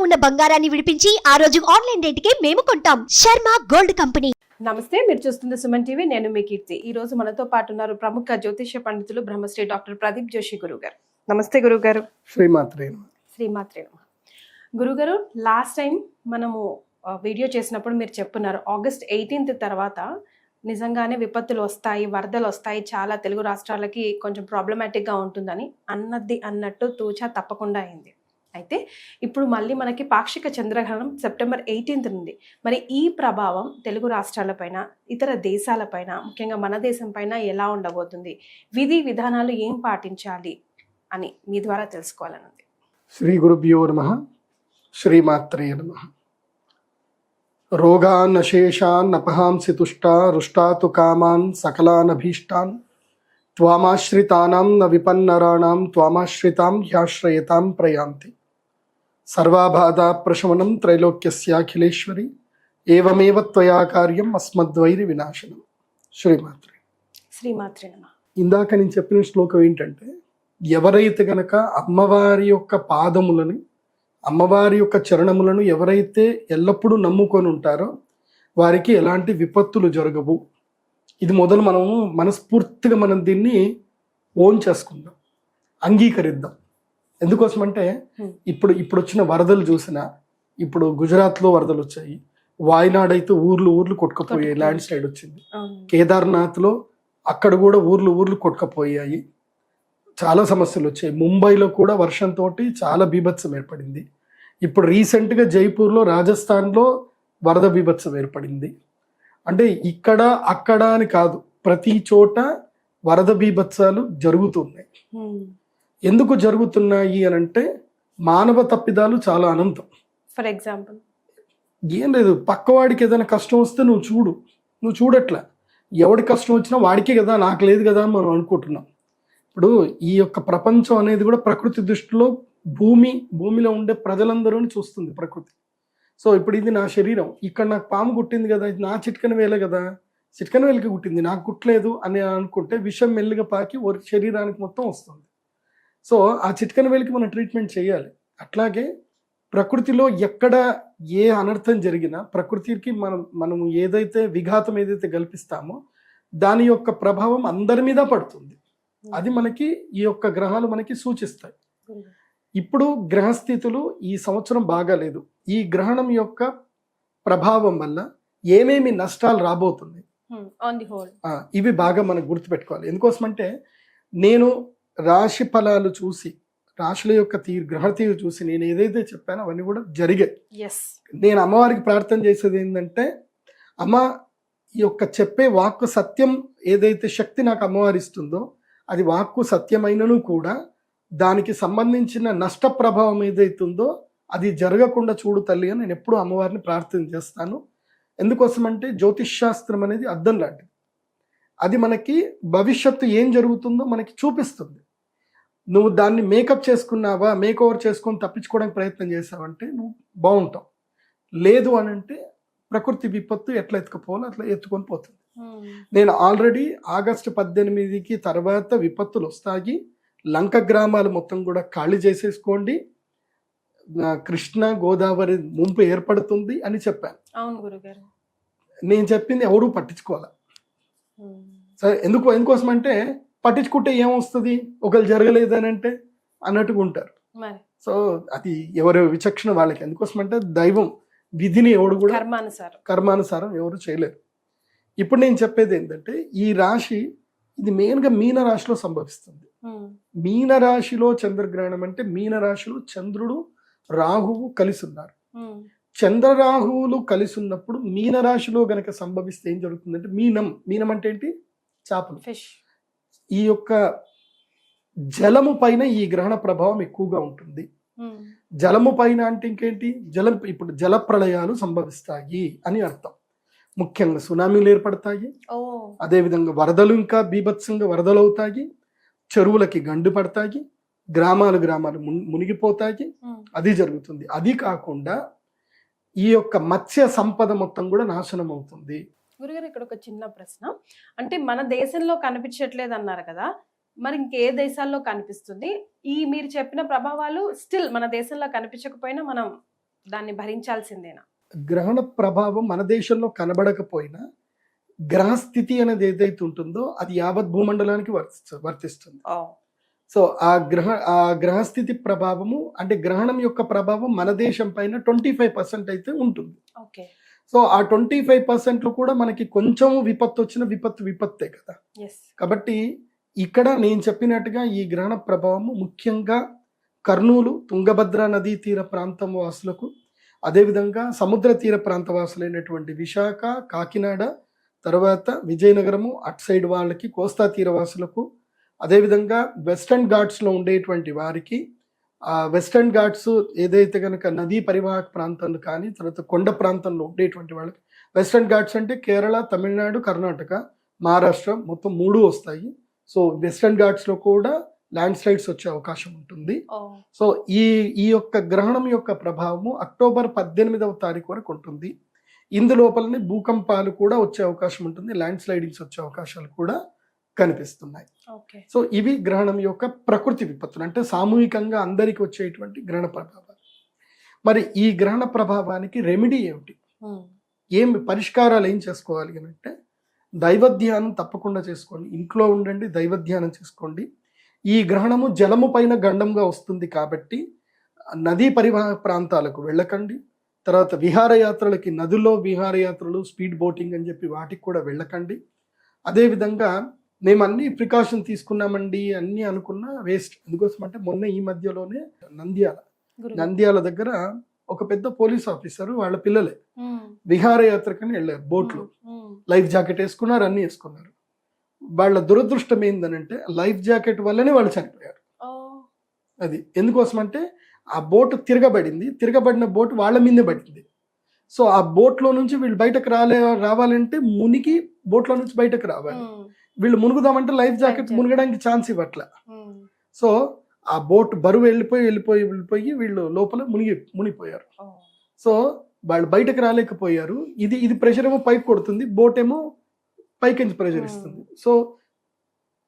ఉన్న బంగారాన్ని విడిపించి ఆ రోజు ఆన్లైన్ రేటుకే మేము కొంటాం. Sharma gold company. నమస్తే, మీరు చూస్తుంది సుమన్ టీవీ. నేను మీ కీర్తి. ఈ రోజు మనతో పాటు ఉన్నారు ప్రముఖ జ్యోతిష్య పండితులు బ్రహ్మశ్రీ డాక్టర్ ప్రదీప్ జోషి గురువు గారు. నమస్తే గురువు గారు. శ్రీమాత్రే గురుగారు, లాస్ట్ టైం మనము వీడియో చేసినప్పుడు మీరు చెప్పున్నారు ఆగస్ట్ 18th తర్వాత నిజంగానే విపత్తులు వస్తాయి, వరదలు వస్తాయి, చాలా తెలుగు రాష్ట్రాలకి కొంచెం ప్రాబ్లమాటిక్గా ఉంటుందని. అన్నట్టు తూచా తప్పకుండా అయింది. అయితే ఇప్పుడు మళ్ళీ మనకి పాక్షిక చంద్రగ్రహణం సెప్టెంబర్ 18th నుండి. మరి ఈ ప్రభావం తెలుగు రాష్ట్రాలపైన, ఇతర దేశాలపైన, ముఖ్యంగా మన దేశం పైన ఎలా ఉండబోతుంది, విధి విధానాలు ఏం పాటించాలి అని మీ ద్వారా తెలుసుకోవాలనుంది. శ్రీ గురుభ్యో నమః. శ్రీమాత్రే నమః. రోగాన్ అశేషాన్ అపహాంసి తుష్టా రుష్టాతు కామాన్ సకలాన్ అభీష్టాన్ త్వామాశ్రితానాం న విపన్నరాణాం త్వామాశ్రితాం హ్యాశ్రయతాం ప్రయాంతి. సర్వాబాధా ప్రశమనం త్రైలోక్యస్యాఖిలేశ్వరి ఏవమేవ త్వయా కార్యం అస్మద్వైరి వినాశనం. శ్రీమాత్రే నమః. ఇందాక నేను చెప్పిన శ్లోకం ఏంటంటే, ఎవరైతే గనక అమ్మవారి యొక్క పాదములని, అమ్మవారి యొక్క చరణములను ఎవరైతే ఎల్లప్పుడూ నమ్ముకొని ఉంటారో వారికి ఎలాంటి విపత్తులు జరగవు. ఇది మొదలు మనము మనస్ఫూర్తిగా మనం దీన్ని ఓన్ చేసుకుందాం, అంగీకరిద్దాం. ఎందుకోసమంటే ఇప్పుడు వచ్చిన వరదలు చూసినా, ఇప్పుడు గుజరాత్లో వరదలు వచ్చాయి, వాయనాడ్ అయితే ఊర్లు కొట్టుకుపోయాయి, ల్యాండ్ స్లైడ్ వచ్చింది. కేదార్నాథ్లో అక్కడ కూడా ఊర్లు కొట్టుకుపోయాయి, చాలా సమస్యలు వచ్చాయి. ముంబైలో కూడా వర్షంతో చాలా బీభత్సం ఏర్పడింది. ఇప్పుడు రీసెంట్గా జైపూర్లో, రాజస్థాన్లో వరద బీభత్సం ఏర్పడింది. అంటే ఇక్కడ అక్కడ అని కాదు, ప్రతి చోట వరద బీభత్సాలు జరుగుతున్నాయి. ఎందుకు జరుగుతున్నాయి అని అంటే, మానవ తప్పిదాలు చాలా అనంతం. ఫర్ ఎగ్జాంపుల్ ఏం లేదు, పక్కవాడికి ఏదైనా కష్టం వస్తే నువ్వు చూడట్లా. ఎవడి కష్టం వచ్చినా వాడికే కదా, నాకు లేదు కదా అని మనం అనుకుంటున్నాం. ఇప్పుడు ఈ యొక్క ప్రపంచం అనేది కూడా ప్రకృతి దృష్టిలో భూమిలో ఉండే ప్రజలందరూ చూస్తుంది ప్రకృతి. సో ఇప్పుడు ఇది నా శరీరం, ఇక్కడ నాకు పాము కుట్టింది కదా, ఇది నా చిట్కన వేలే కదా, చిట్కన వేలకి కుట్టింది, నాకు కుట్టలేదు అని అనుకుంటే విషం మెల్లిగా పాకి శరీరానికి మొత్తం వస్తుంది. సో ఆ చిట్కన వేలికి మనం ట్రీట్మెంట్ చేయాలి. అట్లాగే ప్రకృతిలో ఎక్కడ ఏ అనర్థం జరిగినా ప్రకృతికి మనము ఏదైతే విఘాతం ఏదైతే కల్పిస్తామో దాని యొక్క ప్రభావం అందరి మీద పడుతుంది. అది మనకి ఈ యొక్క గ్రహాలు మనకి సూచిస్తాయి. ఇప్పుడు గ్రహస్థితులు ఈ సంవత్సరం బాగాలేదు. ఈ గ్రహణం యొక్క ప్రభావం వల్ల ఏమేమి నష్టాలు రాబోతున్నాయి ఇవి బాగా మనం గుర్తుపెట్టుకోవాలి. ఎందుకోసమంటే, నేను రాశి ఫలాలు చూసి, రాశుల యొక్క గ్రహ తీరు చూసి నేను ఏదైతే చెప్పానో అవన్నీ కూడా జరిగాయి. నేను అమ్మవారికి ప్రార్థన చేసేది ఏంటంటే, అమ్మ ఈ యొక్క చెప్పే వాక్కు సత్యం ఏదైతే శక్తి నాకు అమ్మవారి ఇస్తుందో అది వాక్కు సత్యమైనను కూడా దానికి సంబంధించిన నష్ట ప్రభావం ఏదైతుందో అది జరగకుండా చూడు తల్లి అని నేను ఎప్పుడూ అమ్మవారిని ప్రార్థన చేస్తాను. ఎందుకోసమంటే జ్యోతిష్ శాస్త్రం అనేది అద్దం లాంటిది. అది మనకి భవిష్యత్తు ఏం జరుగుతుందో మనకి చూపిస్తుంది. నువ్వు దాన్ని మేకప్ చేసుకున్నావా, మేక్ ఓవర్ చేసుకొని తప్పించుకోవడానికి ప్రయత్నం చేసావంటే నువ్వు బాగుంటావు. లేదు అని అంటే ప్రకృతి విపత్తు ఎట్లా ఎత్తుకుపోవాలో అట్లా ఎత్తుకొని పోతుంది. నేను ఆల్రెడీ ఆగస్టు 18కి తర్వాత విపత్తులు వస్తాయి, లంక గ్రామాలు మొత్తం కూడా ఖాళీ చేసేసుకోండి, కృష్ణ గోదావరి ముంపు ఏర్పడుతుంది అని చెప్పాను. అవును గురుగారు. నేను చెప్పింది ఎవరూ పట్టించుకోవాలి. సరే, ఎందుకోసం అంటే పట్టించుకుంటే ఏమొస్తుంది, ఒకరు జరగలేదని అంటే అన్నట్టుగా ఉంటారు. సో అది ఎవరి విచక్షణ వాళ్ళకి. ఎందుకోసం అంటే దైవం విధిని ఎవడు కూడా కర్మానుసారం ఎవరు చేయలేరు. ఇప్పుడు నేను చెప్పేది ఏంటంటే, ఈ రాశి ఇది మెయిన్గా మీన రాశిలో సంభవిస్తుంది. మీన రాశిలో చంద్రగ్రహణం అంటే, మీన రాశిలో చంద్రుడు రాహువు కలిసి ఉన్నారు. చంద్రరాహువులు కలిసి ఉన్నప్పుడు మీన రాశిలో గనక సంభవిస్తే ఏం జరుగుతుందంటే, మీనం అంటే ఏంటి, చేపలు, ఫిష్. ఈ యొక్క జలము పైన ఈ గ్రహణ ప్రభావం ఎక్కువగా ఉంటుంది. జలము పైన అంటే ఇంకేంటి, ఇప్పుడు జల ప్రళయాలు సంభవిస్తాయి అని అర్థం. ముఖ్యంగా సునామీలు ఏర్పడతాయి, అదేవిధంగా వరదలు ఇంకా బీభత్సంగా వరదలు అవుతాయి, చెరువులకి గండు పడతాయి, గ్రామాలు మునిగిపోతాయి. అది జరుగుతుంది. అది కాకుండా ఈ యొక్క మత్స్య సంపద మొత్తం కూడా నాశనం అవుతుంది. గురుగారు, ఇక్కడ ఒక చిన్న ప్రశ్న. అంటే మన దేశంలో కనిపించట్లేదు అన్నారు కదా, మరి ఇంకే దేశాల్లో కనిపిస్తుంది? ఈ మీరు చెప్పిన ప్రభావాలు స్టిల్ మన దేశంలో కనిపించకపోయినా మనం దాన్ని భరించాల్సిందేనా? గ్రహణ ప్రభావం మన దేశంలో కనబడకపోయినా గ్రహస్థితి అనేది ఏదైతే ఉంటుందో అది యావత్ భూమండలానికి వర్తిస్తుంది. సో ఆ గ్రహస్థితి ప్రభావము అంటే గ్రహణం యొక్క ప్రభావం మన దేశం పైన 25% అయితే ఉంటుంది. ఓకే. సో ఆ 25% కూడా మనకి కొంచెం విపత్తు వచ్చిన విపత్తే కదా. కాబట్టి ఇక్కడ నేను చెప్పినట్టుగా ఈ గ్రహణ ప్రభావము ముఖ్యంగా కర్నూలు, తుంగభద్ర నదీ తీర ప్రాంతం వాసులకు, అదేవిధంగా సముద్ర తీర ప్రాంత వాసులైనటువంటి విశాఖ, కాకినాడ, తర్వాత విజయనగరము అటు సైడ్ వాళ్ళకి, కోస్తా తీర వాసులకు, అదేవిధంగా వెస్టర్న్ ఘాట్స్లో ఉండేటువంటి వారికి, వెస్టర్న్ ఘాట్స్ ఏదైతే కనుక నదీ పరివాహక ప్రాంతాలు కానీ తర్వాత కొండ ప్రాంతంలో ఉండేటువంటి వాళ్ళకి, వెస్టర్న్ ఘాట్స్ అంటే కేరళ, తమిళనాడు, కర్ణాటక, మహారాష్ట్ర మొత్తం 3 వస్తాయి. సో వెస్టర్న్ ఘాట్స్లో కూడా ల్యాండ్ స్లైడ్స్ వచ్చే అవకాశం ఉంటుంది. సో ఈ యొక్క గ్రహణం యొక్క ప్రభావము అక్టోబర్ 18వ తారీఖు వరకు ఉంటుంది. ఇందులోపలనే భూకంపాలు కూడా వచ్చే అవకాశం ఉంటుంది, ల్యాండ్ స్లైడింగ్స్ వచ్చే అవకాశాలు కూడా కనిపిస్తున్నాయి. సో ఇవి గ్రహణం యొక్క ప్రకృతి విపత్తులు, అంటే సామూహికంగా అందరికి వచ్చేటువంటి గ్రహణ ప్రభావాలు. మరి ఈ గ్రహణ ప్రభావానికి రెమెడీ ఏమిటి, ఏం పరిష్కారాలు ఏం చేసుకోవాలి అని అంటే దైవధ్యానం తప్పకుండా చేసుకోండి. ఇంట్లో ఉండండి, దైవధ్యానం చేసుకోండి. ఈ గ్రహణము జలము పైన గండంగా వస్తుంది కాబట్టి నదీ పరివాహక ప్రాంతాలకు వెళ్ళకండి. తర్వాత విహారయాత్రలకి, నదుల్లో విహారయాత్రలు, స్పీడ్ బోటింగ్ అని చెప్పి వాటికి కూడా వెళ్ళకండి. అదేవిధంగా మేము అన్ని ప్రికాషన్ తీసుకున్నామండి అన్నీ అనుకున్నా వేస్ట్. ఎందుకోసం అంటే మొన్న ఈ మధ్యలోనే నంద్యాల దగ్గర ఒక పెద్ద పోలీస్ ఆఫీసర్ వాళ్ళ పిల్లలే విహారయాత్రకని వెళ్ళారు, బోట్లో లైఫ్ జాకెట్ వేసుకున్నారు, అన్ని వేసుకున్నారు. వాళ్ళ దురదృష్టం ఏందనంటే లైఫ్ జాకెట్ వల్లనే వాళ్ళు చనిపోయారు. అది ఎందుకోసం అంటే ఆ బోట్ తిరగబడిన బోట్ వాళ్ళ మీదే పడింది. సో ఆ బోట్లో నుంచి వీళ్ళు బయటకు రావాలంటే మునిగి బోట్లో నుంచి బయటకు రావాలి. వీళ్ళు మునుగుదామంటే లైఫ్ జాకెట్ మునగడానికి ఛాన్స్ ఇవ్వట్ల. సో ఆ బోట్ బరువు వెళ్ళిపోయి వీళ్ళు లోపల మునిగిపోయారు. సో వాళ్ళు బయటకు రాలేకపోయారు. ఇది ప్రెషర్ ఏమో పైకి కొడుతుంది, బోట్ ఏమో పైకి ప్రెషర్ ఇస్తుంది. సో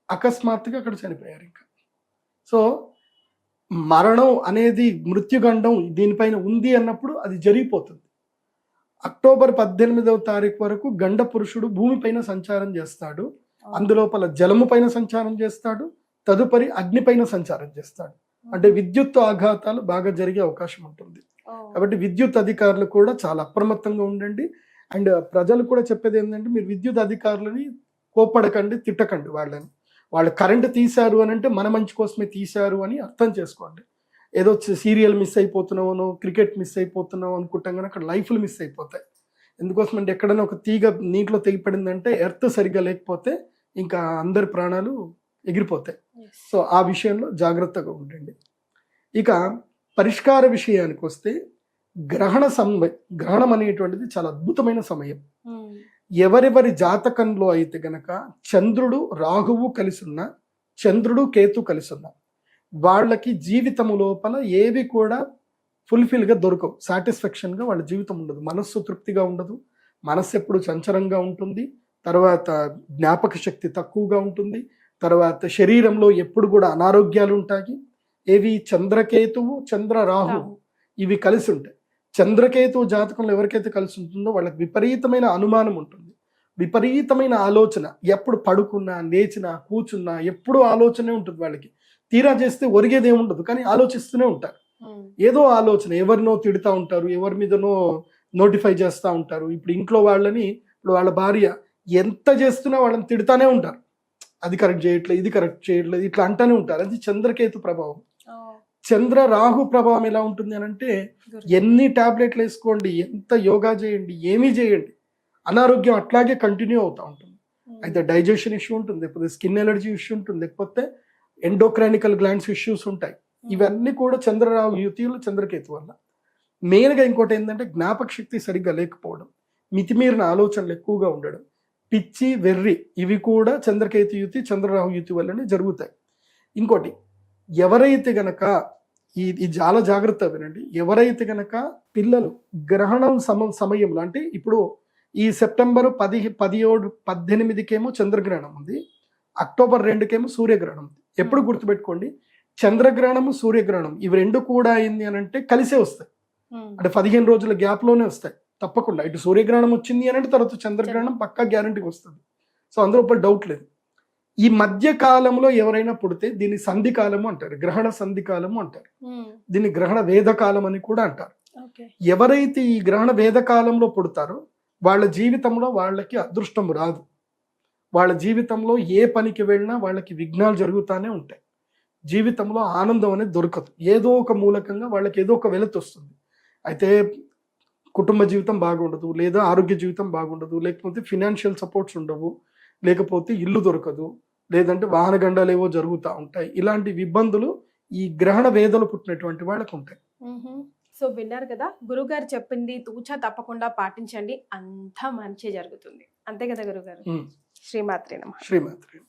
అకస్మాత్తుగా అక్కడ చనిపోయారు. ఇంకా సో మరణం అనేది, మృత్యుగండం దీనిపైన ఉంది అన్నప్పుడు అది జరిగిపోతుంది. అక్టోబర్ 18వ తారీఖు వరకు గండ పురుషుడు భూమిపైన సంచారం చేస్తాడు, అందులోపల జలము పైన సంచారం చేస్తాడు, తదుపరి అగ్ని పైన సంచారం చేస్తాడు. అంటే విద్యుత్ ఆఘాతాలు బాగా జరిగే అవకాశం ఉంటుంది. కాబట్టి విద్యుత్ అధికారులు కూడా చాలా అప్రమత్తంగా ఉండండి. అండ్ ప్రజలు కూడా చెప్పేది ఏంటంటే మీరు విద్యుత్ అధికారులని కోప్పడకండి, తిట్టకండి. వాళ్ళు కరెంటు తీశారు అని అంటే మన మంచి కోసమే తీశారు అని అర్థం చేసుకోండి. ఏదో సీరియల్ మిస్ అయిపోతున్నామో, క్రికెట్ మిస్ అయిపోతున్నావు అనుకుంటాం కానీ అక్కడ లైఫ్లు మిస్ అయిపోతాయి. ఎందుకోసం అంటే ఎక్కడైనా ఒక తీగ నీటిలో తెగిపడిందంటే ఎర్త్ సరిగ్గా లేకపోతే ఇంకా అందరి ప్రాణాలు ఎగిరిపోతాయి. సో ఆ విషయంలో జాగ్రత్తగా ఉండండి. ఇక పరిష్కార విషయానికి వస్తే గ్రహణం అనేటువంటిది చాలా అద్భుతమైన సమయం. ఎవరెవరి జాతకంలో అయితే గనక చంద్రుడు రాహువు కలిసి ఉన్న, చంద్రుడు కేతు కలిసి ఉన్న వాళ్ళకి జీవితము లోపల ఏవి కూడా ఫుల్ఫిల్గా దొరకవు, సాటిస్ఫాక్షన్గా వాళ్ళ జీవితం ఉండదు, మనస్సు తృప్తిగా ఉండదు, మనస్సు ఎప్పుడు చంచలంగా ఉంటుంది, తర్వాత జ్ఞాపక శక్తి తక్కువగా ఉంటుంది, తర్వాత శరీరంలో ఎప్పుడు కూడా అనారోగ్యాలు ఉంటాయి. ఏవి చంద్రకేతువు, చంద్ర రాహువు ఇవి కలిసి ఉంటాయి. చంద్రకేతువు జాతకంలో ఎవరికైతే కలిసి ఉంటుందో వాళ్ళకి విపరీతమైన అనుమానం ఉంటుంది, విపరీతమైన ఆలోచన, ఎప్పుడు పడుకున్నా, లేచినా, కూర్చున్నా ఎప్పుడూ ఆలోచనే ఉంటుంది వాళ్ళకి. తీరా చేస్తే ఒరిగేది ఏముండదు, కానీ ఆలోచిస్తూనే ఉంటారు. ఏదో ఆలోచన, ఎవరినో తిడుతూ ఉంటారు, ఎవరి మీదనో నోటిఫై చేస్తూ ఉంటారు. ఇప్పుడు ఇంట్లో ఇప్పుడు వాళ్ళ భార్య ఎంత చేస్తున్నా వాళ్ళని తిడుతూనే ఉంటారు, అది కరెక్ట్ చేయట్లేదు, ఇది కరెక్ట్ చేయట్లేదు, ఇట్లా అంటానే ఉంటారు. అది చంద్రకేతు ప్రభావం. చంద్ర రాహు ప్రభావం ఎలా ఉంటుంది అని అంటే ఎన్ని టాబ్లెట్లు వేసుకోండి, ఎంత యోగా చేయండి, ఏమీ చేయండి, అనారోగ్యం అట్లాగే కంటిన్యూ అవుతూ ఉంటుంది. అయితే డైజెషన్ ఇష్యూ ఉంటుంది, లేకపోతే స్కిన్ ఎలర్జీ ఇష్యూ ఉంటుంది, లేకపోతే ఎండోక్రైనికల్ గ్లాండ్స్ ఇష్యూస్ ఉంటాయి. ఇవన్నీ కూడా చంద్రరాహు యుతిలో చంద్రకేతు వల్ల. మెయిన్గా ఇంకోటి ఏంటంటే జ్ఞాపక శక్తి సరిగ్గా లేకపోవడం, మితిమీరిన ఆలోచనలు ఎక్కువగా ఉండడం, పిచ్చి వెర్రి, ఇవి కూడా చంద్రకేతు యుతి, చంద్రరాహు యుతి వల్లనే జరుగుతాయి. ఇంకోటి, ఎవరైతే గనక ఇది చాలా జాగ్రత్త వినండి, ఎవరైతే గనక పిల్లలు గ్రహణం సమయంలో అంటే ఇప్పుడు ఈ సెప్టెంబర్ 17, 18కేమో చంద్రగ్రహణం ఉంది, అక్టోబర్ 2కేమో సూర్యగ్రహణం ఉంది. ఎప్పుడు గుర్తుపెట్టుకోండి, చంద్రగ్రహణము, సూర్యగ్రహణం ఇవి రెండు కూడా అయింది అని అంటే కలిసే వస్తాయి. అంటే 15 రోజుల గ్యాప్ లోనే వస్తాయి తప్పకుండా. ఇటు సూర్యగ్రహణం వచ్చింది అని అంటే తర్వాత చంద్రగ్రహణం పక్కా గ్యారంటీకి వస్తుంది. సో అందులో ఒక డౌట్ లేదు. ఈ మధ్య కాలంలో ఎవరైనా పుడితే దీన్ని సంధి కాలము అంటారు, గ్రహణ సంధి కాలము అంటారు, దీన్ని గ్రహణ వేద కాలం అని కూడా అంటారు. ఎవరైతే ఈ గ్రహణ వేద కాలంలో పుడతారో వాళ్ళ జీవితంలో వాళ్ళకి అదృష్టం రాదు. వాళ్ళ జీవితంలో ఏ పనికి వెళ్ళినా వాళ్ళకి విఘ్నాలు జరుగుతూనే ఉంటాయి. జీవితంలో ఆనందం అనేది దొరకదు. ఏదో ఒక మూలకంగా వాళ్ళకి ఏదో ఒక వెలుతు వస్తుంది. అయితే కుటుంబ జీవితం బాగుండదు, లేదా ఆరోగ్య జీవితం బాగుండదు, లేకపోతే ఫినాన్షియల్ సపోర్ట్స్ ఉండవు, లేకపోతే ఇల్లు దొరకదు, లేదంటే వాహన గండాలు ఏవో జరుగుతూ ఉంటాయి. ఇలాంటి ఇబ్బందులు ఈ గ్రహణ వేదలు పుట్టినటువంటి వాళ్ళకు ఉంటాయి. సో విన్నారు కదా, గురుగారు చెప్పింది తూచా తప్పకుండా పాటించండి, అంతా మంచి జరుగుతుంది. అంతే కదా గురుగారు? శ్రీమాత్రే నమః. శ్రీమాత్రే.